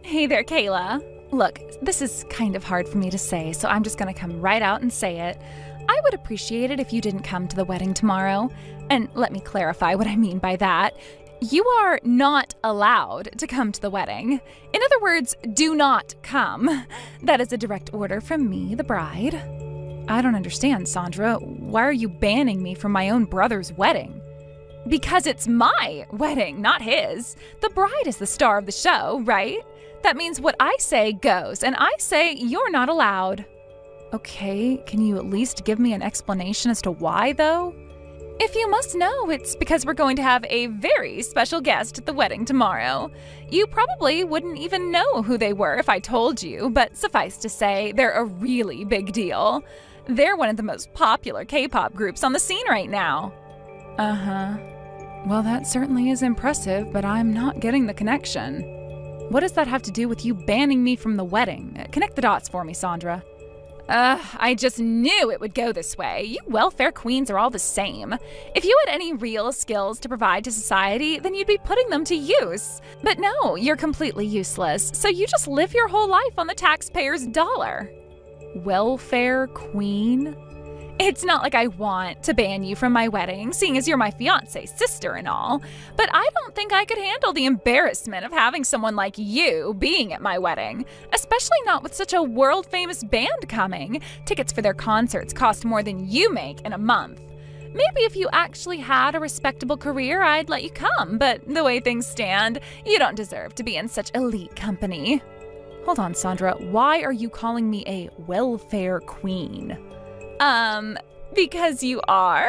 Hey there, Kayla. Look, this is kind of hard for me to say, so I'm just gonna come right out and say it. I would appreciate it if you didn't come to the wedding tomorrow. And let me clarify what I mean by that. You are not allowed to come to the wedding. In other words, do not come. That is a direct order from me, the bride. I don't understand, Sandra. Why are you banning me from my own brother's wedding? Because it's my wedding, not his. The bride is the star of the show, right? That means what I say goes, and I say you're not allowed. Okay, can you at least give me an explanation as to why, though? If you must know, it's because we're going to have a very special guest at the wedding tomorrow. You probably wouldn't even know who they were if I told you, but suffice to say, they're a really big deal. They're one of the most popular K-pop groups on the scene right now. Uh-huh. Well, that certainly is impressive, but I'm not getting the connection. What does that have to do with you banning me from the wedding? Connect the dots for me, Sandra. I just knew it would go this way. You welfare queens are all the same. If you had any real skills to provide to society, then you'd be putting them to use. But no, you're completely useless, so you just live your whole life on the taxpayer's dollar. Welfare queen? It's not like I want to ban you from my wedding, seeing as you're my fiancé's sister and all, but I don't think I could handle the embarrassment of having someone like you being at my wedding, especially not with such a world-famous band coming. Tickets for their concerts cost more than you make in a month. Maybe if you actually had a respectable career, I'd let you come, but the way things stand, you don't deserve to be in such elite company. Hold on, Sandra, why are you calling me a welfare queen? Because you are?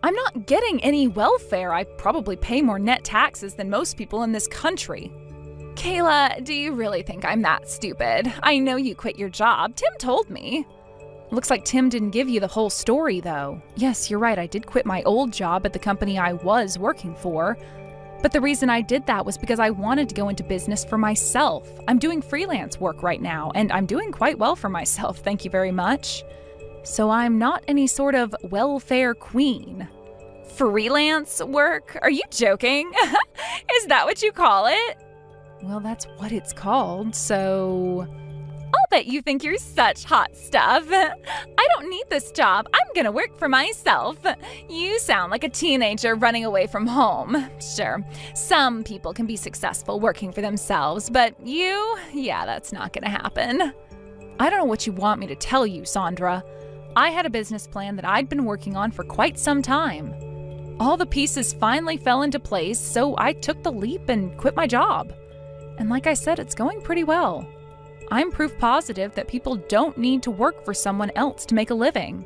I'm not getting any welfare. I probably pay more net taxes than most people in this country. Kayla, do you really think I'm that stupid? I know you quit your job. Tim told me. Looks like Tim didn't give you the whole story, though. Yes, you're right. I did quit my old job at the company I was working for. But the reason I did that was because I wanted to go into business for myself. I'm doing freelance work right now, and I'm doing quite well for myself, thank you very much. So I'm not any sort of welfare queen. Freelance work? Are you joking? Is that what you call it? Well, that's what it's called, so... I'll bet you think you're such hot stuff. I don't need this job. I'm gonna work for myself. You sound like a teenager running away from home. Sure, some people can be successful working for themselves, but you? Yeah, that's not gonna happen. I don't know what you want me to tell you, Sandra. I had a business plan that I'd been working on for quite some time. All the pieces finally fell into place, so I took the leap and quit my job. And like I said, it's going pretty well. I'm proof positive that people don't need to work for someone else to make a living.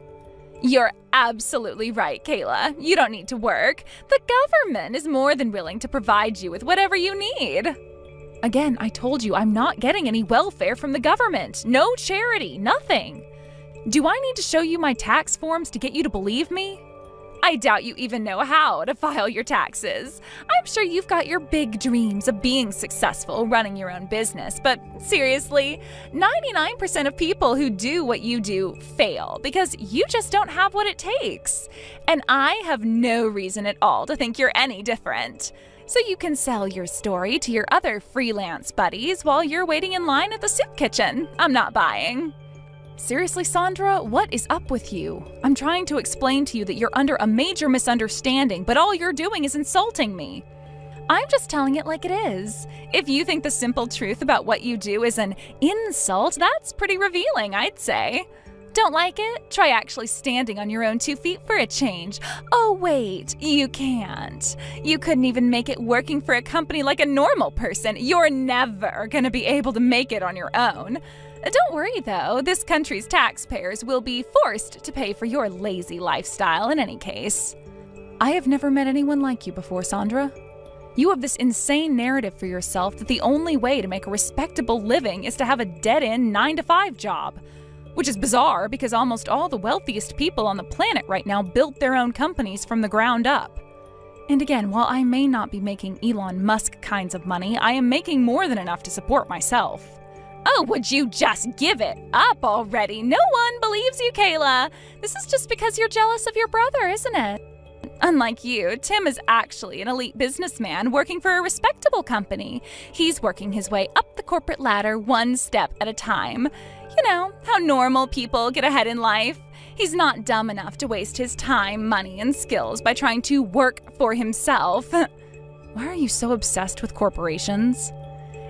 You're absolutely right, Kayla. You don't need to work. The government is more than willing to provide you with whatever you need. Again, I told you I'm not getting any welfare from the government. No charity, nothing. Do I need to show you my tax forms to get you to believe me? I doubt you even know how to file your taxes. I'm sure you've got your big dreams of being successful running your own business, but seriously, 99% of people who do what you do fail because you just don't have what it takes. And I have no reason at all to think you're any different. So you can sell your story to your other freelance buddies while you're waiting in line at the soup kitchen. I'm not buying. Seriously, Sandra, what is up with you? I'm trying to explain to you that you're under a major misunderstanding, but all you're doing is insulting me. I'm just telling it like it is. If you think the simple truth about what you do is an insult, that's pretty revealing, I'd say. Don't like it? Try actually standing on your own 2 feet for a change. Oh, wait, you can't. You couldn't even make it working for a company like a normal person. You're never gonna be able to make it on your own. Don't worry, though. This country's taxpayers will be forced to pay for your lazy lifestyle in any case. I have never met anyone like you before, Sandra. You have this insane narrative for yourself that the only way to make a respectable living is to have a dead-end 9-to-5 job. Which is bizarre because almost all the wealthiest people on the planet right now built their own companies from the ground up. And again, while I may not be making Elon Musk kinds of money, I am making more than enough to support myself. Oh, would you just give it up already? No one believes you, Kayla. This is just because you're jealous of your brother, isn't it? Unlike you, Tim is actually an elite businessman working for a respectable company. He's working his way up the corporate ladder one step at a time. You know, how normal people get ahead in life. He's not dumb enough to waste his time, money, and skills by trying to work for himself. Why are you so obsessed with corporations?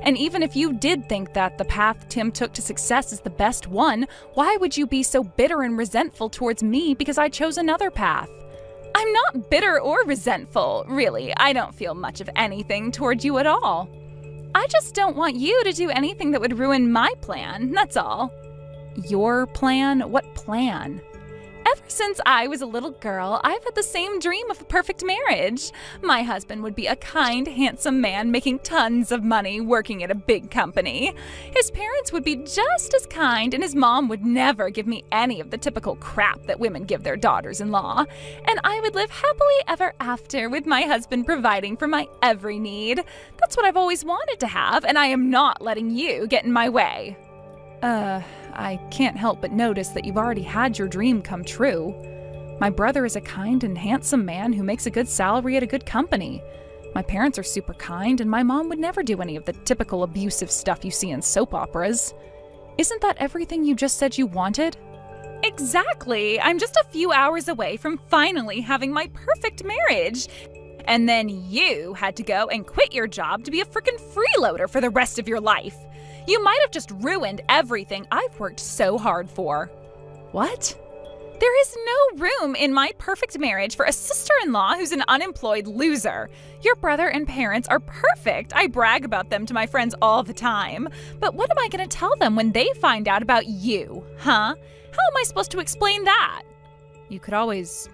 And even if you did think that the path Tim took to success is the best one, why would you be so bitter and resentful towards me because I chose another path? I'm not bitter or resentful, really. I don't feel much of anything toward you at all. I just don't want you to do anything that would ruin my plan, that's all. Your plan? What plan? Ever since I was a little girl, I've had the same dream of a perfect marriage. My husband would be a kind, handsome man making tons of money working at a big company. His parents would be just as kind, and his mom would never give me any of the typical crap that women give their daughters-in-law. And I would live happily ever after with my husband providing for my every need. That's what I've always wanted to have, and I am not letting you get in my way. I can't help but notice that you've already had your dream come true. My brother is a kind and handsome man who makes a good salary at a good company. My parents are super kind, and my mom would never do any of the typical abusive stuff you see in soap operas. Isn't that everything you just said you wanted? Exactly! I'm just a few hours away from finally having my perfect marriage. And then you had to go and quit your job to be a frickin' freeloader for the rest of your life. You might have just ruined everything I've worked so hard for. What? There is no room in my perfect marriage for a sister-in-law who's an unemployed loser. Your brother and parents are perfect. I brag about them to my friends all the time. But what am I going to tell them when they find out about you, huh? How am I supposed to explain that? You could always,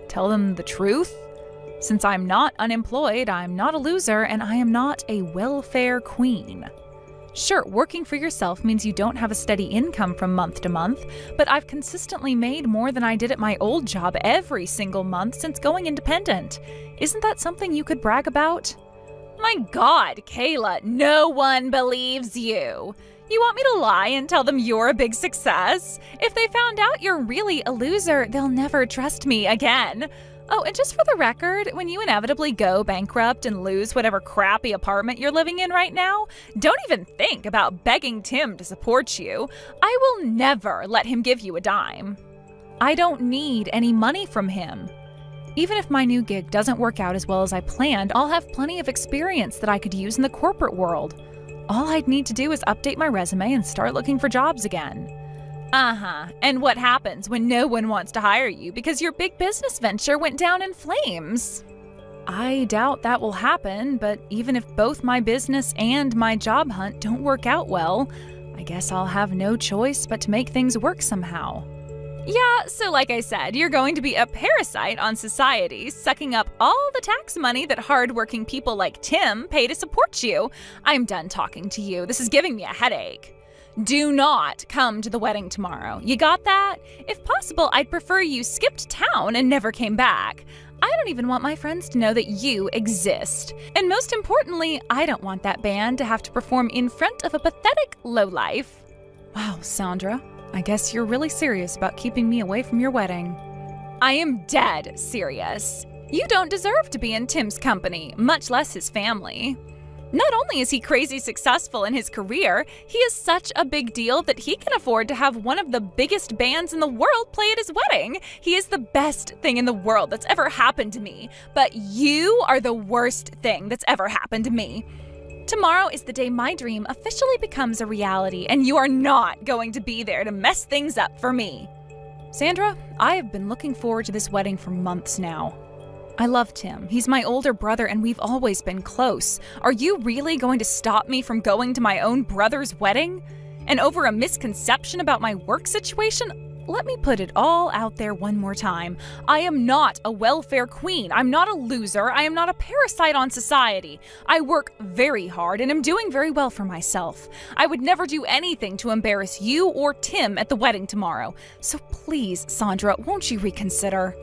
tell them the truth. Since I'm not unemployed, I'm not a loser, and I am not a welfare queen. Sure, working for yourself means you don't have a steady income from month to month, but I've consistently made more than I did at my old job every single month since going independent. Isn't that something you could brag about? My God, Kayla, no one believes you. You want me to lie and tell them you're a big success? If they found out you're really a loser, they'll never trust me again. Oh, and just for the record, when you inevitably go bankrupt and lose whatever crappy apartment you're living in right now, don't even think about begging Tim to support you. I will never let him give you a dime. I don't need any money from him. Even if my new gig doesn't work out as well as I planned, I'll have plenty of experience that I could use in the corporate world. All I'd need to do is update my resume and start looking for jobs again. And what happens when no one wants to hire you because your big business venture went down in flames? I doubt that will happen, but even if both my business and my job hunt don't work out well, I guess I'll have no choice but to make things work somehow. Yeah, so like I said, you're going to be a parasite on society, sucking up all the tax money that hardworking people like Tim pay to support you. I'm done talking to you. This is giving me a headache. Do not come to the wedding tomorrow. You got that? If possible, I'd prefer you skipped town and never came back. I don't even want my friends to know that you exist. And most importantly, I don't want that band to have to perform in front of a pathetic lowlife. Wow, Sandra, I guess you're really serious about keeping me away from your wedding. I am dead serious. You don't deserve to be in Tim's company, much less his family. Not only is he crazy successful in his career, he is such a big deal that he can afford to have one of the biggest bands in the world play at his wedding. He is the best thing in the world that's ever happened to me, but you are the worst thing that's ever happened to me. Tomorrow is the day my dream officially becomes a reality, and you are not going to be there to mess things up for me. Sandra, I have been looking forward to this wedding for months now. I love Tim. He's my older brother and we've always been close. Are you really going to stop me from going to my own brother's wedding? And over a misconception about my work situation? Let me put it all out there one more time. I am not a welfare queen. I'm not a loser. I am not a parasite on society. I work very hard and am doing very well for myself. I would never do anything to embarrass you or Tim at the wedding tomorrow. So please, Sandra, won't you reconsider?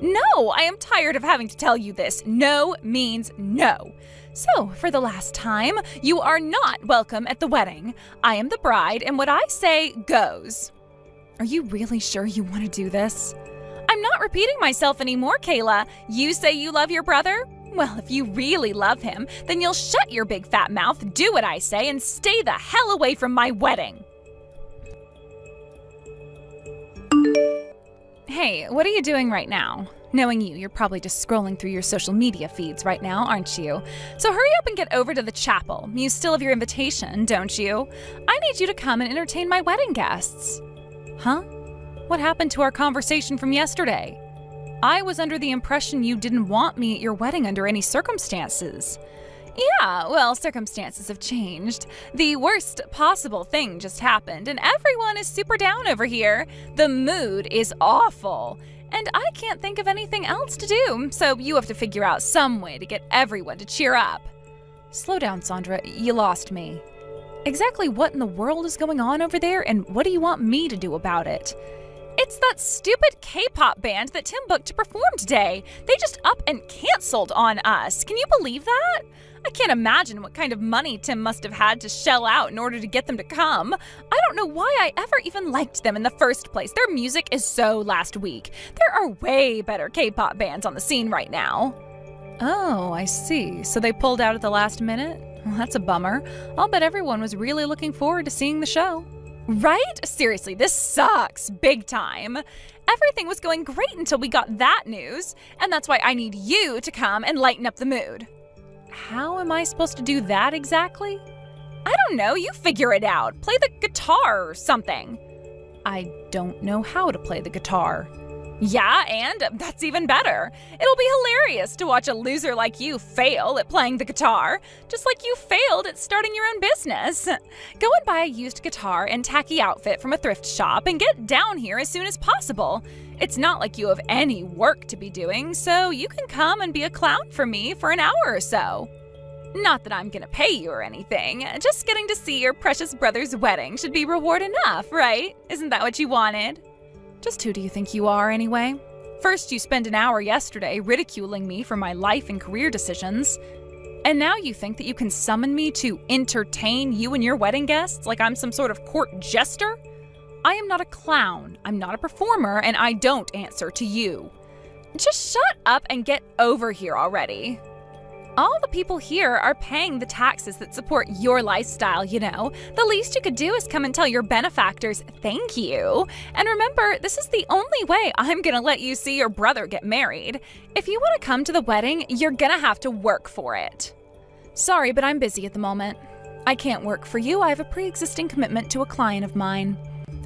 No, I am tired of having to tell you this. No means no. So, for the last time, you are not welcome at the wedding. I am the bride, and what I say goes. Are you really sure you want to do this? I'm I'm not repeating myself anymore, Kayla. You say you love your brother? Well, if you really love him, then you'll shut your big fat mouth, do what I say, and stay the hell away from my wedding. Hey, what are you doing right now? Knowing you, you're probably just scrolling through your social media feeds right now, aren't you? So hurry up and get over to the chapel. You still have your invitation, don't you? I need you to come and entertain my wedding guests. Huh? What happened to our conversation from yesterday? I was under the impression you didn't want me at your wedding under any circumstances. Yeah, well, circumstances have changed. The worst possible thing just happened, and everyone is super down over here. The mood is awful, and I can't think of anything else to do, so you have to figure out some way to get everyone to cheer up. Slow down, Sandra. You lost me. Exactly what in the world is going on over there, and what do you want me to do about it? It's that stupid K-pop band that Tim booked to perform today. They just up and canceled on us. Can you believe that? I can't imagine what kind of money Tim must have had to shell out in order to get them to come. I don't know why I ever even liked them in the first place. Their music is so last week. There are way better K-pop bands on the scene right now. Oh, I see. So they pulled out at the last minute? Well, that's a bummer. I'll bet everyone was really looking forward to seeing the show. Right? Seriously, this sucks big time. Everything was going great until we got that news, and that's why I need you to come and lighten up the mood. How am I supposed to do that exactly? I don't know, you figure it out. Play the guitar or something. I don't know how to play the guitar. Yeah, and that's even better. It'll be hilarious to watch a loser like you fail at playing the guitar, just like you failed at starting your own business. Go and buy a used guitar and tacky outfit from a thrift shop and get down here as soon as possible. It's not like you have any work to be doing, so you can come and be a clown for me for an hour or so. Not that I'm gonna pay you or anything, just getting to see your precious brother's wedding should be reward enough, right? Isn't that what you wanted? Just who do you think you are, anyway? First, you spent an hour yesterday ridiculing me for my life and career decisions. And now you think that you can summon me to entertain you and your wedding guests like I'm some sort of court jester? I am not a clown, I'm not a performer, and I don't answer to you. Just shut up and get over here already. All the people here are paying the taxes that support your lifestyle, you know. The least you could do is come and tell your benefactors thank you. And remember, this is the only way I'm gonna let you see your brother get married. If you want to come to the wedding, you're gonna have to work for it. Sorry, but I'm busy at the moment. I can't work for you. I have a pre-existing commitment to a client of mine.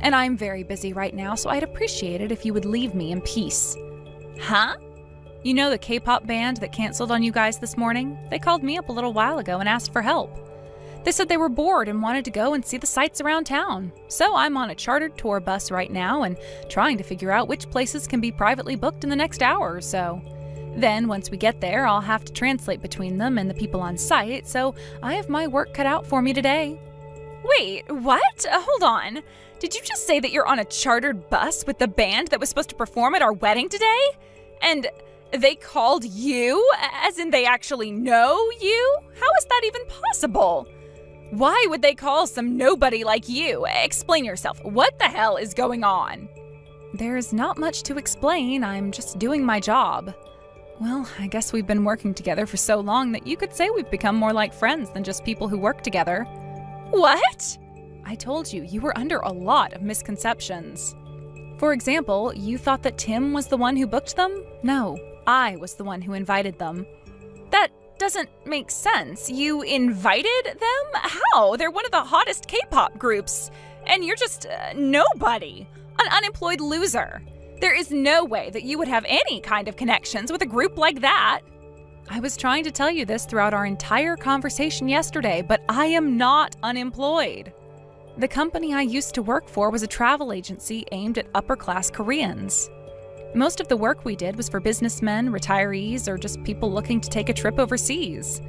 And I'm very busy right now, so I'd appreciate it if you would leave me in peace. Huh? You know the K-pop band that canceled on you guys this morning? They called me up a little while ago and asked for help. They said they were bored and wanted to go and see the sights around town. So I'm on a chartered tour bus right now and trying to figure out which places can be privately booked in the next hour or so. Then, once we get there, I'll have to translate between them and the people on site, so I have my work cut out for me today. Wait, what? Hold on. Did you just say that you're on a chartered bus with the band that was supposed to perform at our wedding today? And they called you? As in they actually know you? How is that even possible? Why would they call some nobody like you? Explain yourself. What the hell is going on? There's not much to explain. I'm just doing my job. Well, I guess we've been working together for so long that you could say we've become more like friends than just people who work together. What? I told you, you were under a lot of misconceptions. For example, you thought that Tim was the one who booked them? No, I was the one who invited them. That doesn't make sense. You invited them? How? They're one of the hottest K-pop groups. And you're just nobody. An unemployed loser. There is no way that you would have any kind of connections with a group like that. I was trying to tell you this throughout our entire conversation yesterday, but I am not unemployed. The company I used to work for was a travel agency aimed at upper-class Koreans. Most of the work we did was for businessmen, retirees, or just people looking to take a trip overseas.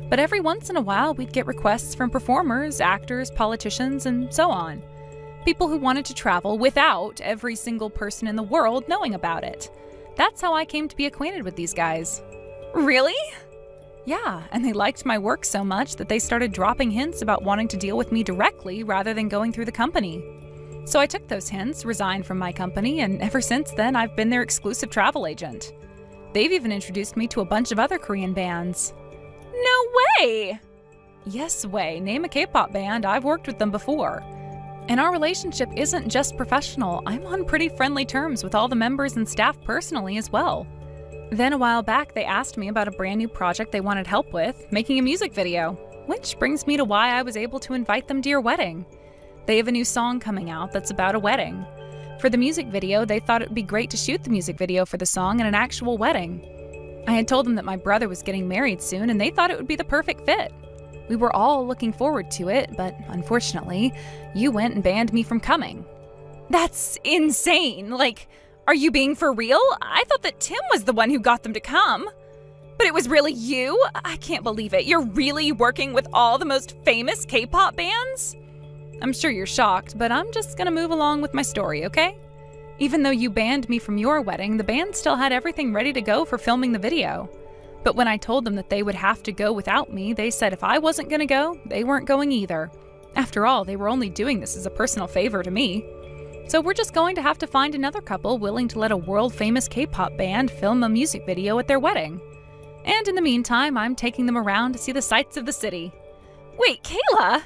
But every once in a while, we'd get requests from performers, actors, politicians, and so on. People who wanted to travel without every single person in the world knowing about it. That's how I came to be acquainted with these guys. Really? Yeah, and they liked my work so much that they started dropping hints about wanting to deal with me directly rather than going through the company. So I took those hints, resigned from my company, and ever since then I've been their exclusive travel agent. They've even introduced me to a bunch of other Korean bands. No way! Yes way, name a K-pop band, I've worked with them before. And our relationship isn't just professional, I'm on pretty friendly terms with all the members and staff personally as well. Then a while back they asked me about a brand new project they wanted help with, making a music video. Which brings me to why I was able to invite them to your wedding. They have a new song coming out that's about a wedding. For the music video, they thought it would be great to shoot the music video for the song in an actual wedding. I had told them that my brother was getting married soon and they thought it would be the perfect fit. We were all looking forward to it, but unfortunately, you went and banned me from coming. That's insane! Like, are you being for real? I thought that Tim was the one who got them to come. But it was really you? I can't believe it. You're really working with all the most famous K-pop bands? I'm sure you're shocked, but I'm just gonna move along with my story, okay? Even though you banned me from your wedding, the band still had everything ready to go for filming the video. But when I told them that they would have to go without me, they said if I wasn't gonna go, they weren't going either. After all, they were only doing this as a personal favor to me. So we're just going to have to find another couple willing to let a world-famous K-pop band film a music video at their wedding. And in the meantime, I'm taking them around to see the sights of the city. Wait, Kayla?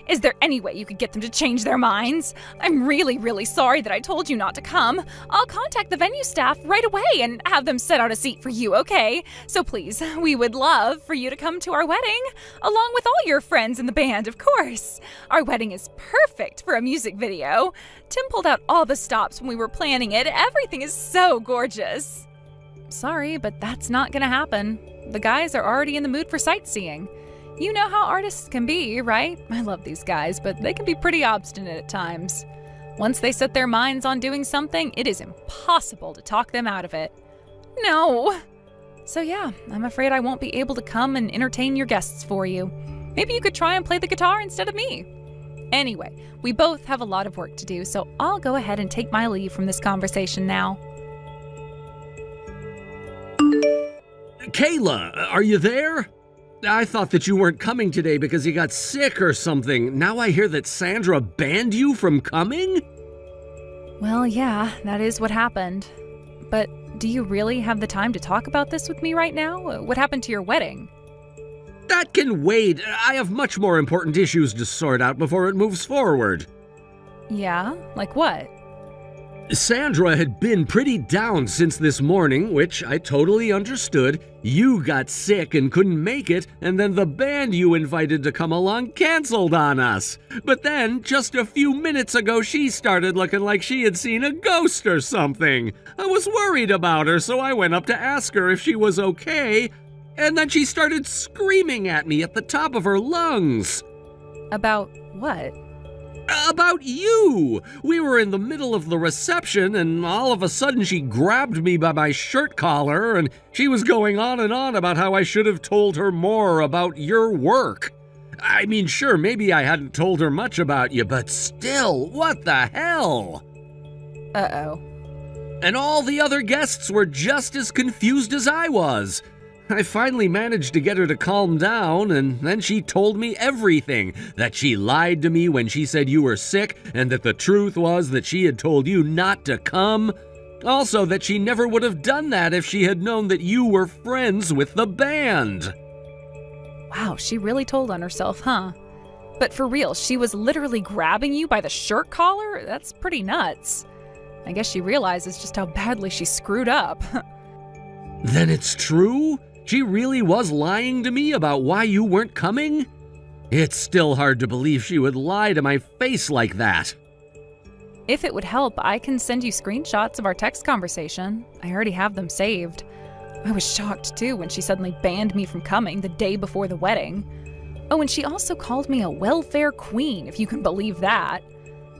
Is there any way you could get them to change their minds? I'm really, really sorry that I told you not to come. I'll contact the venue staff right away and have them set out a seat for you, okay? So please, we would love for you to come to our wedding, along with all your friends in the band, of course. Our wedding is perfect for a music video. Tim pulled out all the stops when we were planning it. Everything is so gorgeous. Sorry, but that's not gonna happen. The guys are already in the mood for sightseeing. You know how artists can be, right? I love these guys, but they can be pretty obstinate at times. Once they set their minds on doing something, it is impossible to talk them out of it. No! So yeah, I'm afraid I won't be able to come and entertain your guests for you. Maybe you could try and play the guitar instead of me. Anyway, we both have a lot of work to do, so I'll go ahead and take my leave from this conversation now. Kayla, are you there? I thought that you weren't coming today because you got sick or something. Now I hear that Sandra banned you from coming? Well, yeah, that is what happened. But do you really have the time to talk about this with me right now? What happened to your wedding? That can wait. I have much more important issues to sort out before it moves forward. Yeah? Like what? Sandra had been pretty down since this morning, which I totally understood. You got sick and couldn't make it, and then the band you invited to come along canceled on us. But then, just a few minutes ago, she started looking like she had seen a ghost or something. I was worried about her, so I went up to ask her if she was okay, and then she started screaming at me at the top of her lungs. About what? About you! We were in the middle of the reception, and all of a sudden she grabbed me by my shirt collar, and she was going on and on about how I should have told her more about your work. I mean, sure, maybe I hadn't told her much about you, but still, what the hell? Uh-oh. And all the other guests were just as confused as I was. I finally managed to get her to calm down, and then she told me everything. That she lied to me when she said you were sick, and that the truth was that she had told you not to come. Also, that she never would have done that if she had known that you were friends with the band. Wow, she really told on herself, huh? But for real, she was literally grabbing you by the shirt collar? That's pretty nuts. I guess she realizes just how badly she screwed up. Then it's true? She really was lying to me about why you weren't coming? It's still hard to believe she would lie to my face like that. If it would help, I can send you screenshots of our text conversation. I already have them saved. I was shocked too when she suddenly banned me from coming the day before the wedding. Oh, and she also called me a welfare queen, if you can believe that.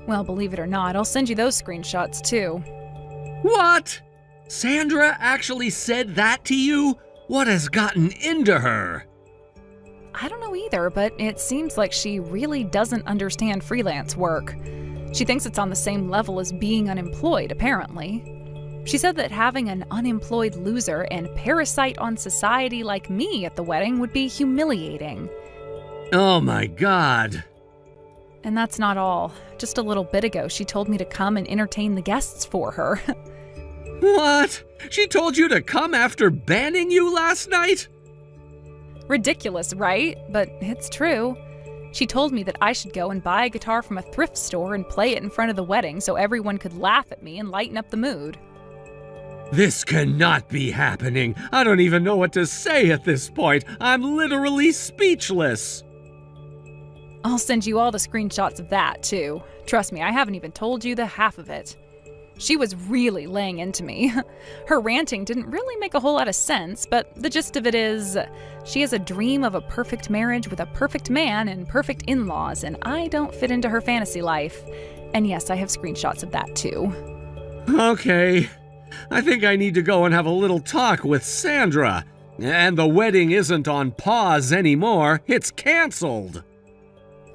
Well, believe it or not, I'll send you those screenshots too. What? Sandra actually said that to you? What has gotten into her? I don't know either, but it seems like she really doesn't understand freelance work. She thinks it's on the same level as being unemployed, apparently. She said that having an unemployed loser and parasite on society like me at the wedding would be humiliating. Oh my God. And that's not all. Just a little bit ago, she told me to come and entertain the guests for her. What? She told you to come after banning you last night? Ridiculous, right? But it's true. She told me that I should go and buy a guitar from a thrift store and play it in front of the wedding so everyone could laugh at me and lighten up the mood. This cannot be happening. I don't even know what to say at this point. I'm literally speechless. I'll send you all the screenshots of that, too. Trust me, I haven't even told you the half of it. She was really laying into me. Her ranting didn't really make a whole lot of sense, but the gist of it is, she has a dream of a perfect marriage with a perfect man and perfect in-laws, and I don't fit into her fantasy life. And yes, I have screenshots of that, too. Okay. I think I need to go and have a little talk with Sandra. And the wedding isn't on pause anymore. It's canceled.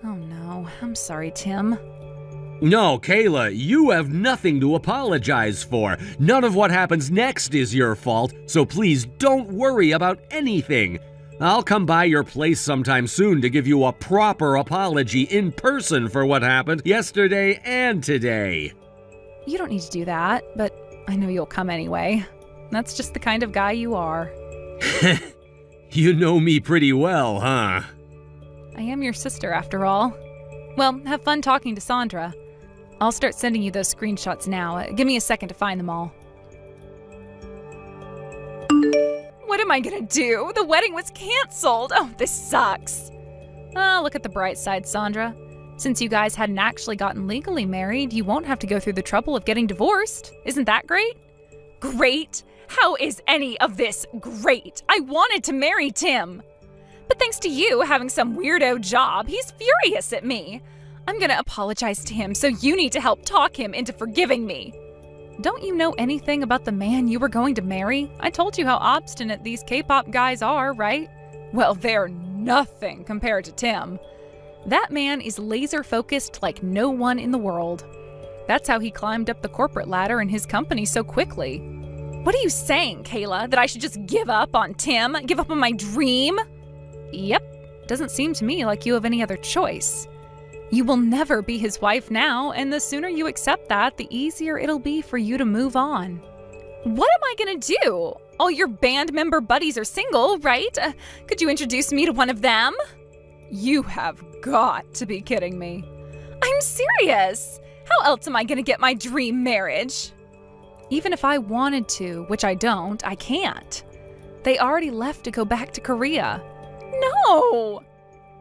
Oh no, I'm sorry, Tim. No, Kayla, you have nothing to apologize for. None of what happens next is your fault, so please don't worry about anything. I'll come by your place sometime soon to give you a proper apology in person for what happened yesterday and today. You don't need to do that, but I know you'll come anyway. That's just the kind of guy you are. You know me pretty well, huh? I am your sister, after all. Well, have fun talking to Sandra. I'll start sending you those screenshots now. Give me a second to find them all. What am I gonna do? The wedding was canceled! Oh, this sucks. Look at the bright side, Sandra. Since you guys hadn't actually gotten legally married, you won't have to go through the trouble of getting divorced. Isn't that great? Great? How is any of this great? I wanted to marry Tim. But thanks to you having some weirdo job, he's furious at me. I'm gonna apologize to him, so you need to help talk him into forgiving me. Don't you know anything about the man you were going to marry? I told you how obstinate these K-pop guys are, right? Well, they're nothing compared to Tim. That man is laser-focused like no one in the world. That's how he climbed up the corporate ladder in his company so quickly. What are you saying, Kayla? That I should just give up on Tim? Give up on my dream? Yep. Doesn't seem to me like you have any other choice. You will never be his wife now, and the sooner you accept that, the easier it'll be for you to move on. What am I gonna do? All your band member buddies are single, right? Could you introduce me to one of them? You have got to be kidding me. I'm serious. How else am I gonna get my dream marriage? Even if I wanted to, which I don't, I can't. They already left to go back to Korea. No!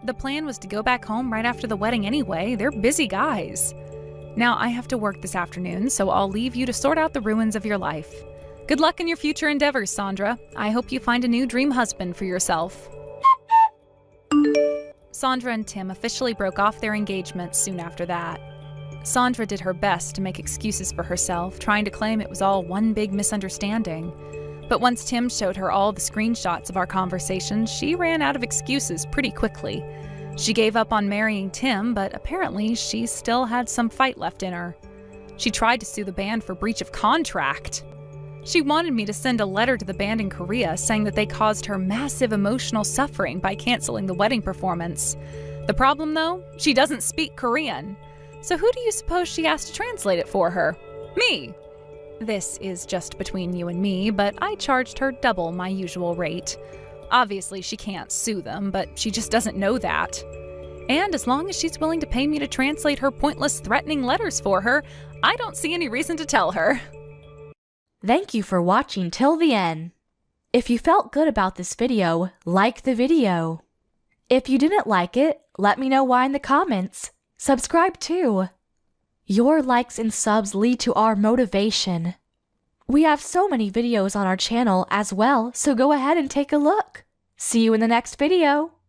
The plan was to go back home right after the wedding anyway. They're busy guys. Now I have to work this afternoon, so I'll leave you to sort out the ruins of your life. Good luck in your future endeavors, Sandra. I hope you find a new dream husband for yourself. Sandra and Tim officially broke off their engagement soon after that. Sandra did her best to make excuses for herself, trying to claim it was all one big misunderstanding. But once Tim showed her all the screenshots of our conversation, she ran out of excuses pretty quickly. She gave up on marrying Tim, but apparently she still had some fight left in her. She tried to sue the band for breach of contract. She wanted me to send a letter to the band in Korea saying that they caused her massive emotional suffering by canceling the wedding performance. The problem, though, she doesn't speak Korean. So who do you suppose she asked to translate it for her? Me! This is just between you and me, but I charged her double my usual rate. Obviously, she can't sue them, but she just doesn't know that. And as long as she's willing to pay me to translate her pointless, threatening letters for her, I don't see any reason to tell her. Thank you for watching till the end. If you felt good about this video, like the video. If you didn't like it, let me know why in the comments. Subscribe too. Your likes and subs lead to our motivation. We have so many videos on our channel as well, so go ahead and take a look. See you in the next video.